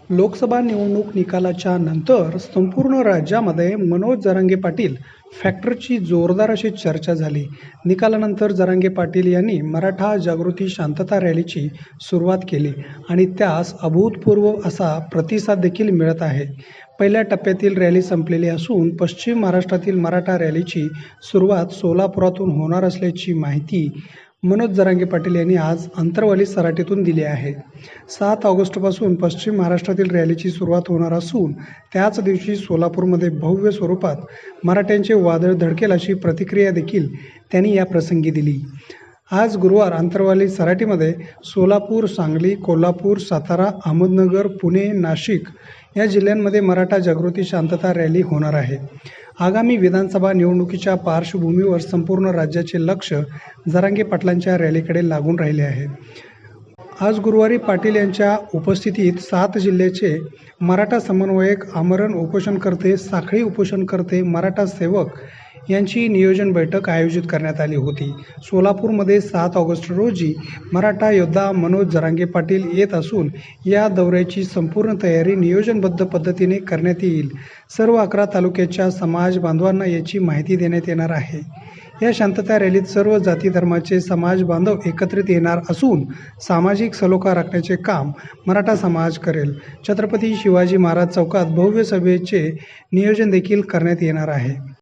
लोकसभा निवडणूक निकालाच्या नंतर संपूर्ण राज्यामध्ये मनोज जरांगे पाटील फॅक्टरची जोरदार अशी चर्चा झाली. निकालानंतर जरांगे पाटील यांनी मराठा जागृती शांतता रॅलीची सुरुवात केली आणि त्यास अभूतपूर्व असा प्रतिसाद देखील मिळत आहे. पहिल्या टप्प्यातील रॅली संपलेली असून पश्चिम महाराष्ट्रातील मराठा रॅलीची सुरुवात सोलापुरातून होणार असल्याची माहिती मनोज जरांगे पाटील यांनी आज अंतरवाली सराटीतून दिली आहे. 7 ऑगस्टपासून पश्चिम महाराष्ट्रातील रॅलीची सुरुवात होणार असून त्याच दिवशी सोलापूरमध्ये भव्य स्वरूपात मराठ्यांचे वादळ धडकेल अशी प्रतिक्रिया देखील त्यांनी या प्रसंगी दिली. आज गुरुवार अंतरवाली सराटीमध्ये सोलापूर, सांगली, कोल्हापूर, सातारा, अहमदनगर, पुणे, नाशिक या जिल्ह्यांमध्ये मराठा जागृती शांतता रॅली होणार आहे. आगामी विधानसभा निवडणुकीच्या पार्श्वभूमीवर संपूर्ण राज्याचे लक्ष जरांगे पाटलांच्या रॅलीकडे लागून राहिले आहे. आज गुरुवारी पाटील यांच्या उपस्थितीत 7 जिल्ह्याचे मराठा समन्वयक, आमरण उपोषणकर्ते, साखळी उपोषणकर्ते, मराठा सेवक यांची नियोजन बैठक आयोजित करण्यात आली होती. सोलापूरमध्ये 7 ऑगस्ट रोजी मराठा योद्धा मनोज जरांगे पाटील येत असून या दौऱ्याची संपूर्ण तयारी नियोजनबद्ध पद्धतीने करण्यात येईल. सर्व 11 तालुक्याच्या समाज बांधवांना याची माहिती देण्यात येणार आहे. या शांतता रॅलीत सर्व जाती धर्माचे समाज बांधव एकत्रित येणार असून सामाजिक सलोखा राखण्याचे काम मराठा समाज करेल. छत्रपती शिवाजी महाराज चौकात भव्य सभेचे नियोजन देखील करण्यात येणार आहे.